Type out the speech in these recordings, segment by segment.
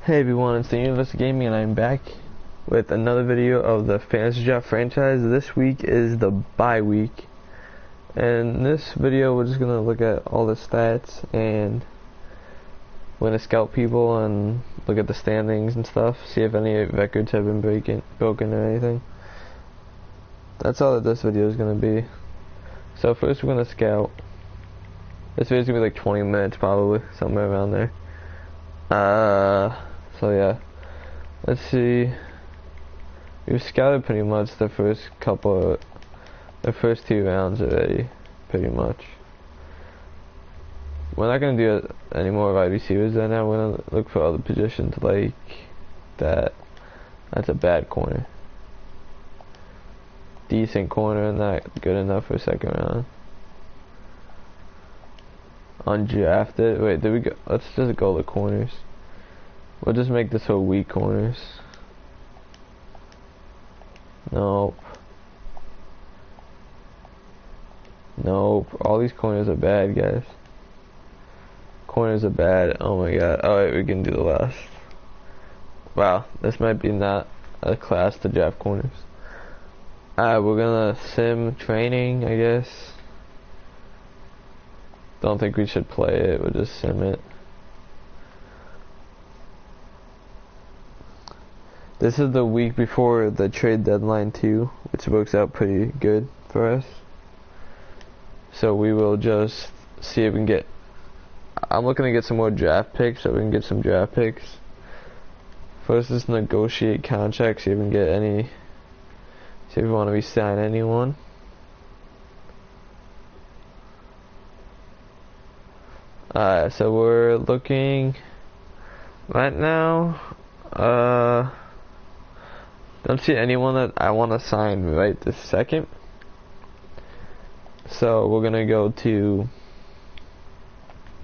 Hey everyone, it's the Universal Gaming and I'm back with another video of the Fantasy Draft franchise. This week is the bye week, and in this video we're just going to look at all the stats and we're going to scout people and look at the standings and stuff, see if any records have been broken or anything. That's all that this video is going to be. So first we're going to scout. This video is going to be like 20 minutes probably, somewhere around there. So yeah, let's see. We've scouted pretty much the first two rounds already, pretty much. We're not gonna do any more wide receivers right now. We're gonna look for other positions like that. That's a bad corner. Decent corner, not good enough for second round. Undrafted. Wait, did we go? Let's just go to corners. We'll just make this whole weak corners. Nope. Nope. All these corners are bad, guys. Corners are bad. Oh my god. Alright, we can do the last. Wow, this might be not a class to draft corners. Alright, we're gonna sim training, I guess. Don't think we should play it, we'll just sim it. This is the week before the trade deadline too, which works out pretty good for us. So we will just see if we can get, I'm looking to get some more draft picks so we can get some draft picks. First is negotiate contracts, see if we can get any, see if we want to re-sign anyone. Alright, so we're looking right now, don't see anyone that I want to sign right this second. So we're gonna go to,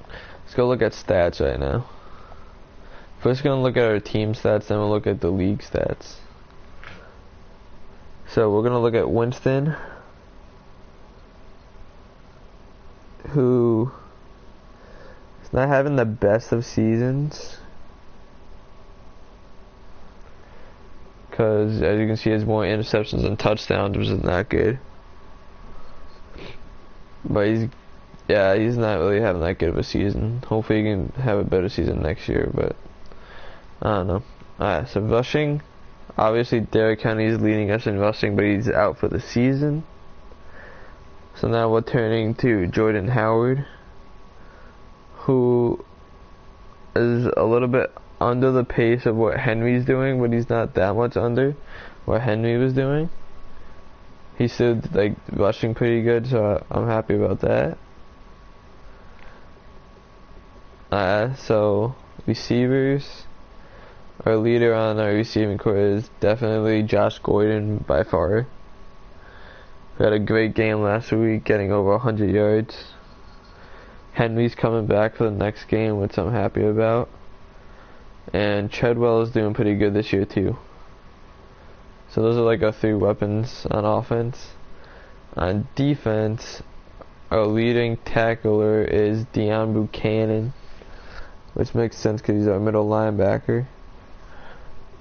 let's go look at stats right now. First gonna look at our team stats, then we'll look at the league stats. So we're gonna look at Winston, who is not having the best of seasons. Because as you can see, he has more interceptions than touchdowns, which is not good. But he's not really having that good of a season. Hopefully he can have a better season next year, but I don't know. Alright, so rushing. Obviously Derrick Henry is leading us in rushing, but he's out for the season. So now we're turning to Jordan Howard, who is a little bit under the pace of what Henry's doing, but he's not that much under what Henry was doing. He's still like rushing pretty good, so I'm happy about that. So receivers, our leader on our receiving core is definitely Josh Gordon by far. We had a great game last week, getting over 100 yards. Henry's coming back for the next game, which I'm happy about. And Treadwell is doing pretty good this year too. So those are like our three weapons on offense. On defense, our leading tackler is Deion Buchanan, which makes sense because he's our middle linebacker.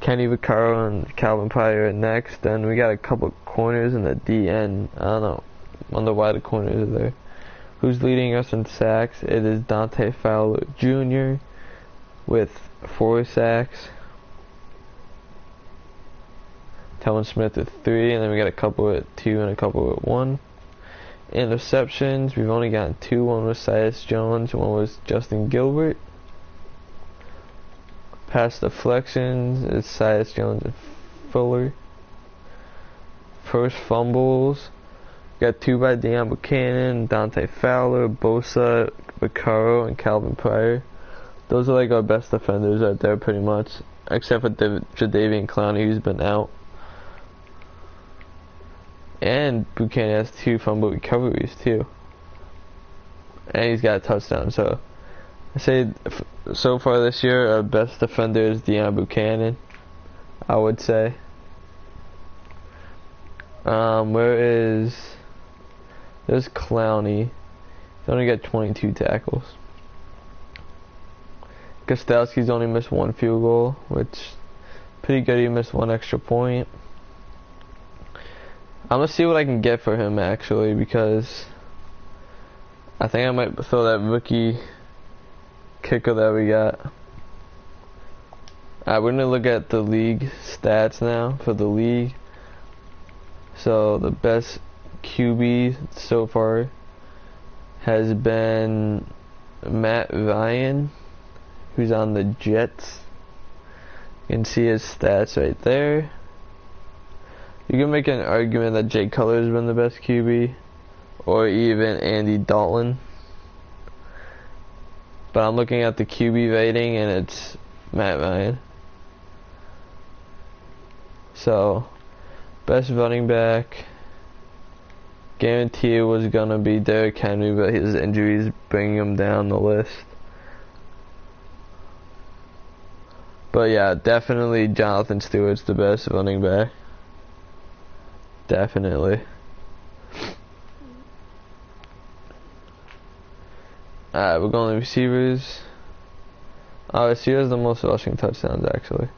Kenny Vaccaro and Calvin Pryor are next. Then we got a couple corners in the DN. I don't know. Wonder why the corners are there. Who's leading us in sacks? It is Dante Fowler Jr. with 4 sacks. Telvin Smith with 3, and then we got a couple with 2 and a couple with 1. Interceptions, we've only gotten 2. One was Sias Jones, one was Justin Gilbert. Pass deflections, it's Sias Jones and Fuller. First fumbles, we got 2 by Deion Buchanan, Dante Fowler, Bosa, Vaccaro, and Calvin Pryor. Those are like our best defenders right there pretty much, except for Jadeveon Clowney, who's been out. And Buchanan has 2 fumble recoveries too. And he's got a touchdown, so I say so far this year our best defender is Deion Buchanan, I would say. There's Clowney. He's only got 22 tackles. Gostowski's only missed 1 field goal, which pretty good. He missed 1 extra point. I'm gonna see what I can get for him actually, because I think I might throw that rookie kicker that we got. Alright, we're gonna look at the league stats now for the league. So the best QB so far has been Matt Ryan, who's on the Jets. You can see his stats right there. You can make an argument that Jay Cutler has been the best QB, or even Andy Dalton. But I'm looking at the QB rating and it's Matt Ryan. So, best running back, guarantee it was gonna be Derrick Henry, but his injuries bring him down the list. But yeah, definitely Jonathan Stewart's the best running back. Definitely. Alright, we're going to receivers. Receivers has the most rushing touchdowns actually.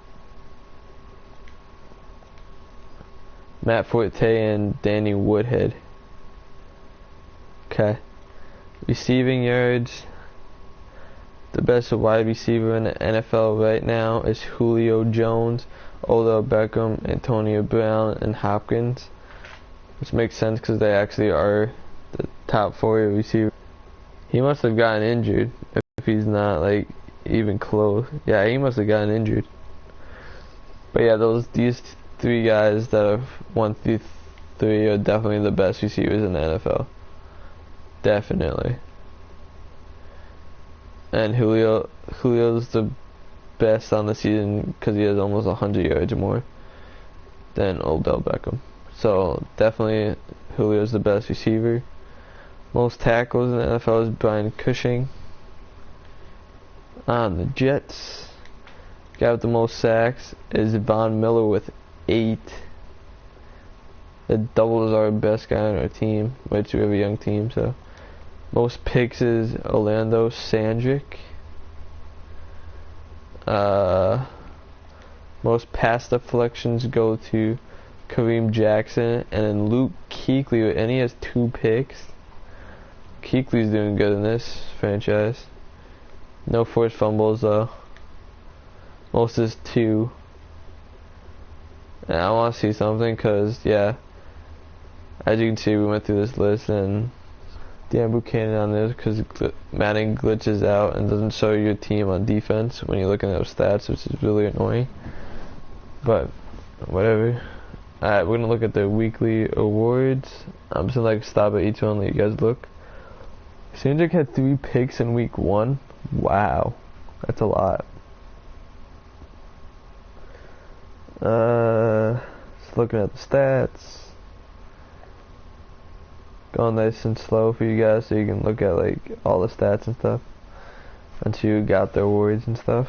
Matt Forte and Danny Woodhead. Okay. Receiving yards. The best wide receiver in the NFL right now is Julio Jones, Odell Beckham, Antonio Brown, and Hopkins. Which makes sense because they actually are the top 4 receivers. He must have gotten injured if he's not like even close. Yeah, he must have gotten injured. But yeah, these 3 guys that are 1 through 3 are definitely the best receivers in the NFL. Definitely. And Julio's the best on the season because he has almost 100 yards more than Odell Beckham. So definitely Julio's the best receiver. Most tackles in the NFL is Brian Cushing. On the Jets, guy with the most sacks is Von Miller with 8. It doubles our best guy on our team, which we have a young team, so. Most picks is Orlando Sandrick. Most pass deflections go to Kareem Jackson, and then Luke Kuechly, and he has 2 picks. Kuechly's doing good in this franchise. No forced fumbles though. Most is 2. And I want to see something because, yeah, as you can see, we went through this list and Dan Buchanan on this because Madden glitches out and doesn't show your team on defense when you're looking at stats, which is really annoying. But whatever. Alright, we're gonna look at the weekly awards. I'm just gonna stop at each one and let you guys look. Sandrick had 3 picks in week 1. Wow, that's a lot. Just looking at the stats. Going nice and slow for you guys so you can look at like all the stats and stuff once you got the awards and stuff.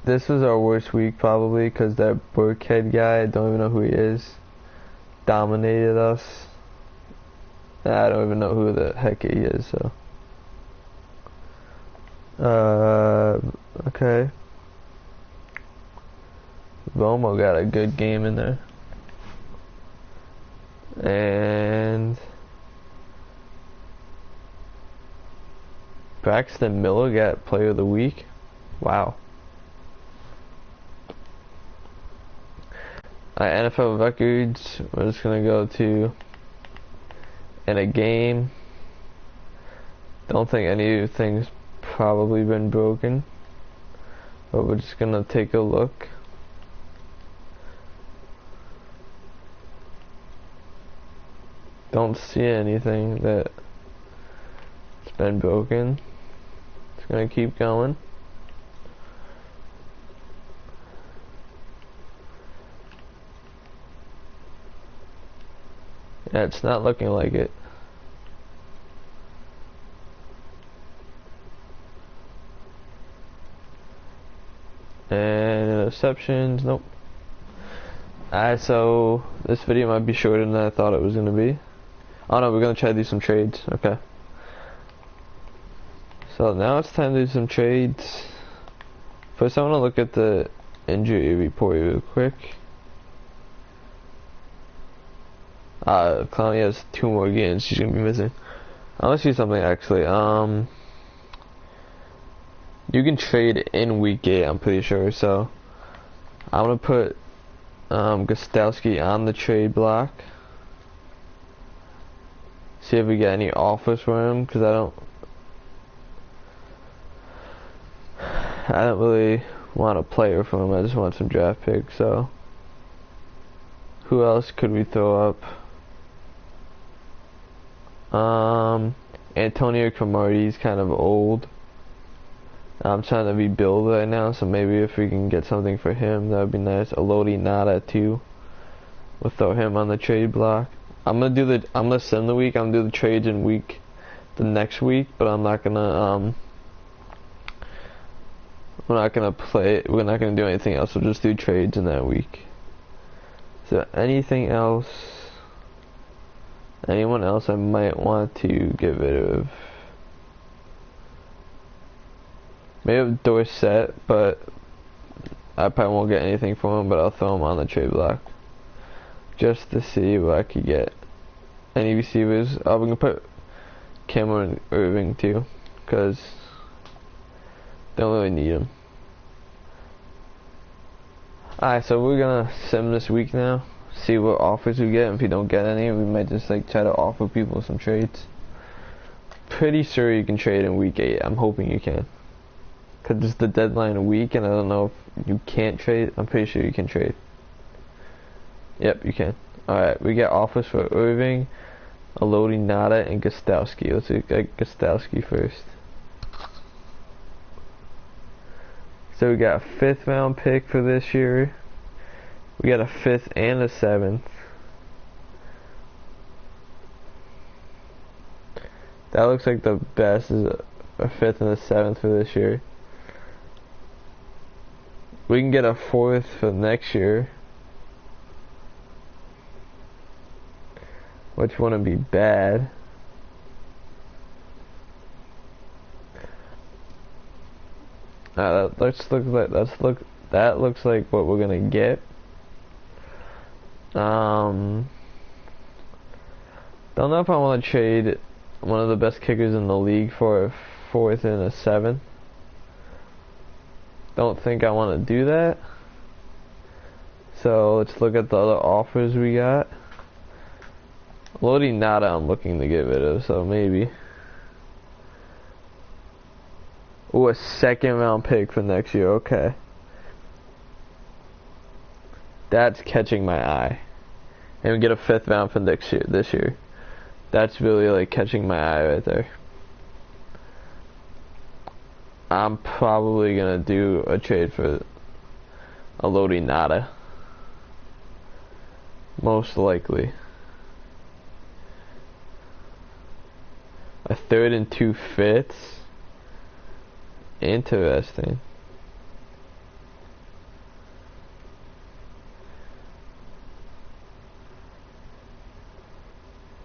This was our worst week probably because that Burkhead guy, I don't even know who he is, dominated us. I don't even know who the heck he is, so. Okay. Romo got a good game in there. And Braxton Miller got Player of the Week. Wow. NFL records, we're just gonna go to in a game. Don't think anything's probably been broken, but we're just gonna take a look. Don't see anything that's been broken. It's gonna keep going. Yeah, it's not looking like it. And interceptions, nope. Alright, so this video might be shorter than I thought it was gonna be. Oh no, we're gonna try to do some trades, okay. So now it's time to do some trades. First I want to look at the injury report real quick. Clowney has 2 more games she's gonna be missing. I want to see something actually. You can trade in week 8, I'm pretty sure, so I'm gonna put Gostowski on the trade block. See if we get any offers for him, because I don't really want a player for him. I just want some draft picks. So who else could we throw up? Antonio Cromartie's kind of old. I'm trying to rebuild right now, so maybe if we can get something for him, that would be nice. Elodie Nada too. We'll throw him on the trade block. I'm gonna send the week. I'm gonna do the trades in the next week, but I'm not gonna we're not gonna do anything else. We'll just do trades in that week. So anything else? Anyone else I might want to get rid of? Maybe Dorsett, but I probably won't get anything from him, but I'll throw him on the trade block just to see what I could get. Any receivers? Oh, we can put Cameron Irving too, because don't really need him. Alright, so we're gonna sim this week now, see what offers we get. If we don't get any, we might just like try to offer people some trades. Pretty sure you can trade in week 8. I'm hoping you can, because it's the deadline a week, and I don't know if you can't trade. I'm pretty sure you can trade. Yep, you can. Alright, we get offers for Irving, Elodie Nada, and Gostowski. Let's look at Gostowski first. So we got a 5th round pick for this year. We got a 5th and a 7th. That looks like the best is a 5th and a 7th for this year. We can get a 4th for next year, which wouldn't be bad. That looks like what we're gonna get. Don't know if I want to trade one of the best kickers in the league for a 4th and a 7th. Don't think I want to do that. So let's look at the other offers we got. Elodie Nada I'm looking to get rid of, so maybe. Ooh, a 2nd round pick for next year, okay. That's catching my eye. And we get a 5th round for this year. That's really like catching my eye right there. I'm probably gonna do a trade for Elodie Nada. Most likely. A 3rd and 2 5ths. Interesting.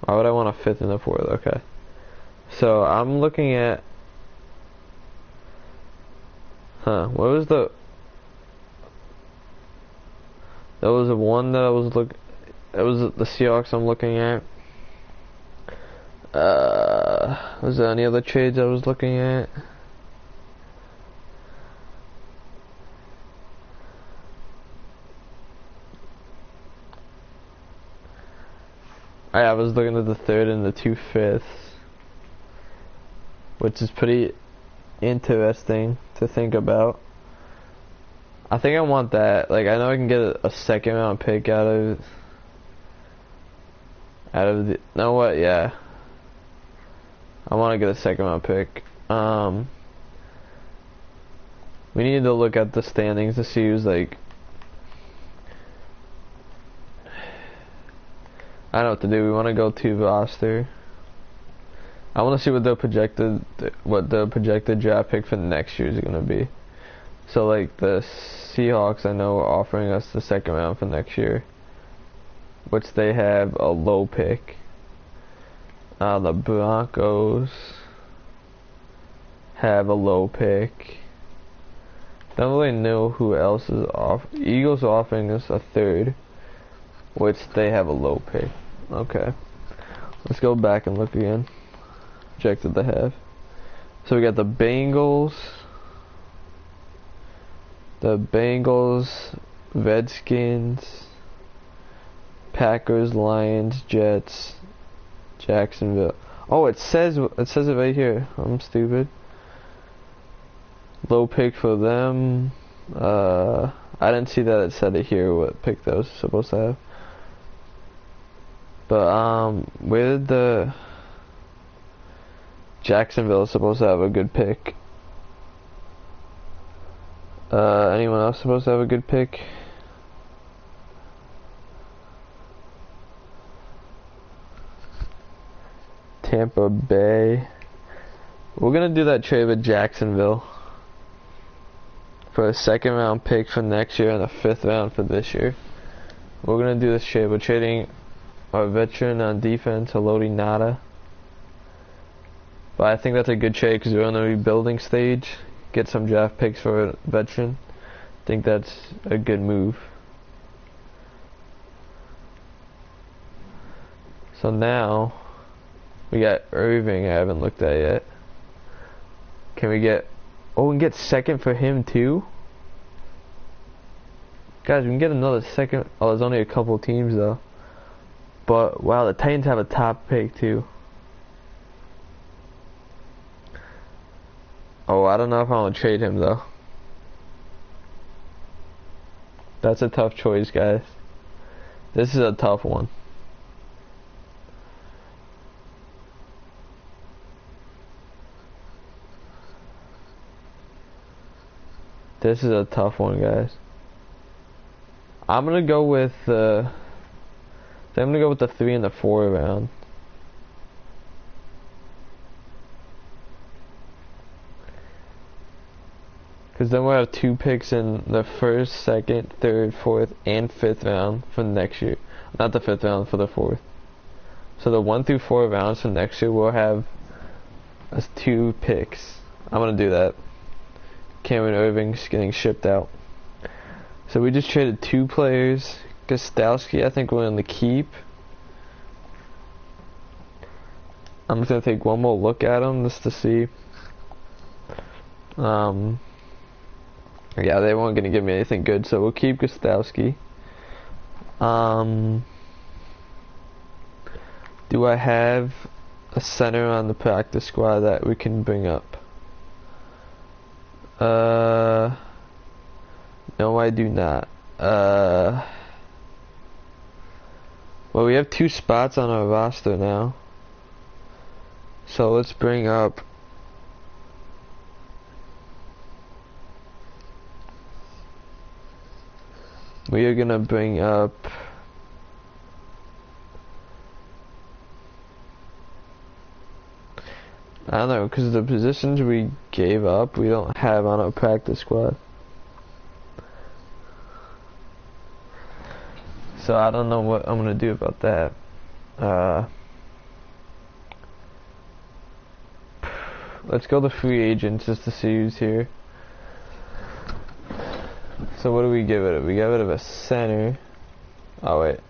Why would I want a 5th and a 4th? Okay. So I'm looking at. What was the? That was the one that I was looking. That was the Seahawks I'm looking at. Was there any other trades I was looking at? I was looking at the 3rd and the 2 5ths, which is pretty interesting to think about. I think I want that. Like, I know I can get a 2nd round pick out of the. Know what? Yeah, I want to get a 2nd round pick. We need to look at the standings to see who's like. I don't know what to do. We want to go to roster. I want to see what the projected draft pick for next year is going to be. So like the Seahawks, I know are offering us the 2nd round for next year, which they have a low pick. The Broncos have a low pick. Don't really know who else is off. Eagles are offering us a third, which they have a low pick. Okay. Let's go back and look again. Check that they have. So we got the Bengals, Redskins, Packers, Lions, Jets, Jacksonville. Oh, it says it right here. I'm stupid. Low pick for them. I didn't see that it said it here what pick those are supposed to have. But where did the Jacksonville is supposed to have a good pick? Anyone else supposed to have a good pick? Tampa Bay. We're gonna do that trade with Jacksonville for a second round pick for next year and a 5th round for this year. We're gonna do this trade. We're trading our veteran on defense, Haloti Nada. But I think that's a good trade because we're on the rebuilding stage. Get some draft picks for a veteran. I think that's a good move. So now we got Irving. I haven't looked at yet. Can we get? Oh, we can get second for him too. Guys, we can get another second. Oh, there's only a couple teams though. But wow, the Titans have a top pick too. Oh, I don't know if I want to trade him though. That's a tough choice, guys. This is a tough one. This is a tough one, guys. I'm gonna go with the 3 and the 4 round. Because then we'll have 2 picks in the 1st, 2nd, 3rd, 4th, and 5th round for next year. Not the 5th round, for the 4th. So the 1 through 4 rounds for next year we'll have 2 picks. I'm gonna do that. Cameron Irving's getting shipped out. So we just traded 2 players. Gostowski, I think we're going to keep. I'm just going to take one more look at him just to see. Yeah, they weren't going to give me anything good, so we'll keep Gostowski. Do I have a center on the practice squad that we can bring up? No, I do not. Well, we have 2 spots on our roster now. So let's bring up. We are gonna bring up. I don't know, because the positions we gave up, we don't have on our practice squad. So I don't know what I'm gonna do about that. Let's go to free agents just to see who's here. So what do we give it? We give it a center. Oh wait,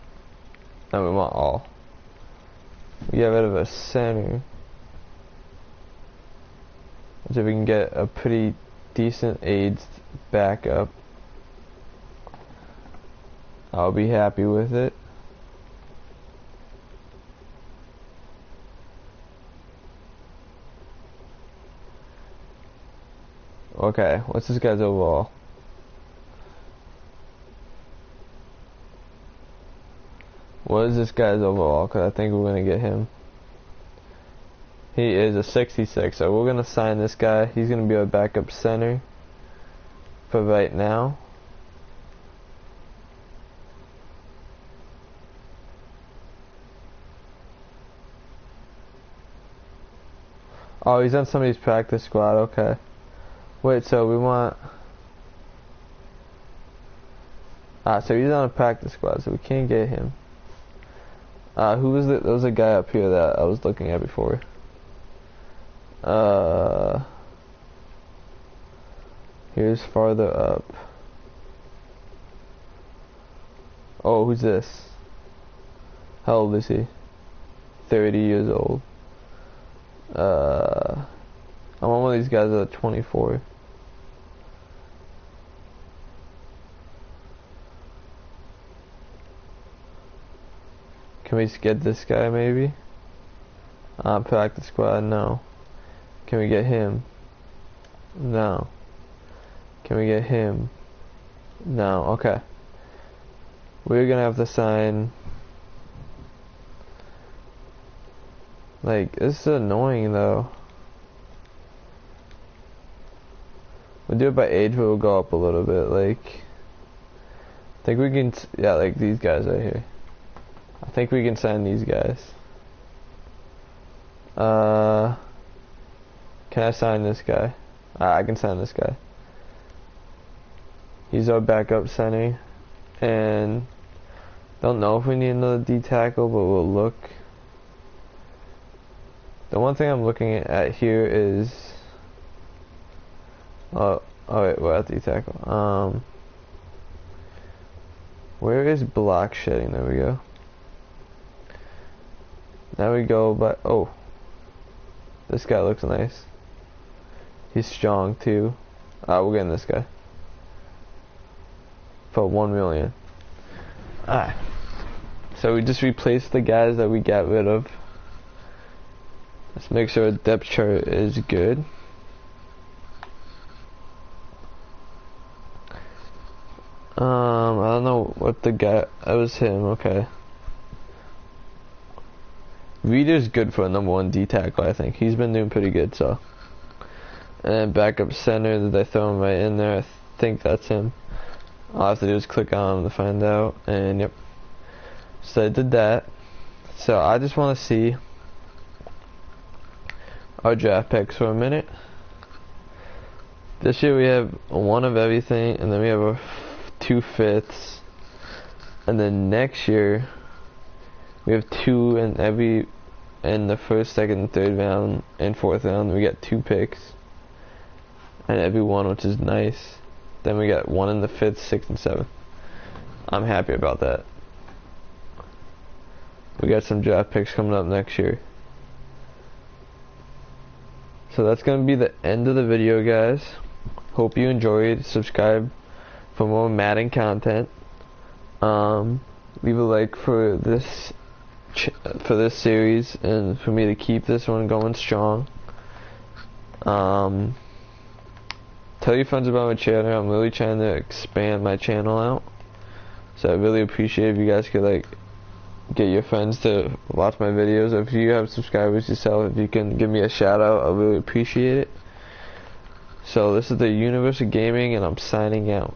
no, we want all. We give it a center. So we can get a pretty decent AIDS backup. I'll be happy with it. Okay, what's this guy's overall? What is this guy's overall? Because I think we're going to get him. He is a 66, so we're going to sign this guy. He's going to be our backup center for right now. Oh, he's on somebody's practice squad, okay. Wait, so we want... so he's on a practice squad, so we can't get him. Who was it? There was a guy up here that I was looking at before. Here's farther up. Oh, who's this? How old is he? 30 years old. I'm on one of these guys at 24. Can we get this guy maybe? Practice squad, no. Can we get him? No. Can we get him? No, okay. We're gonna have to sign. Like, this is annoying though. We'll do it by age, but we'll go up a little bit. Like, I think we can, yeah, like these guys right here. I think we can sign these guys. Can I sign this guy? I can sign this guy. He's our backup center. And don't know if we need another D tackle, but we'll look. The one thing I'm looking at here is, oh wait, we're at D tackle. Where is block shedding? There we go. Now we go, but oh, this guy looks nice. He's strong too. We're getting this guy for 1 million. So we just replaced the guys that we got rid of. Let's make sure the depth chart is good. I don't know what the guy. That was him. Okay. Reader's good for a #1 D tackle. I think he's been doing pretty good. So. And then backup center, did I throw him right in there? I think that's him. All I have to do is click on him to find out. And yep. So I did that. So I just want to see our draft picks for a minute. This year we have one of everything, and then we have 2 fifths. And then next year we have 2 in the first, second, and third round, and fourth round. We got 2 picks. And every one, which is nice. Then we got 1 in the 5th, 6th, and 7th. I'm happy about that. We got some draft picks coming up next year. So that's going to be the end of the video, guys. Hope you enjoyed. Subscribe for more Madden content. Leave a like for this series, and for me to keep this one going strong. Tell your friends about my channel. I'm really trying to expand my channel out, so I really appreciate if you guys could like get your friends to watch my videos. If you have subscribers yourself, if you can give me a shout out, I really appreciate it. So this is the Universe of Gaming, and I'm signing out.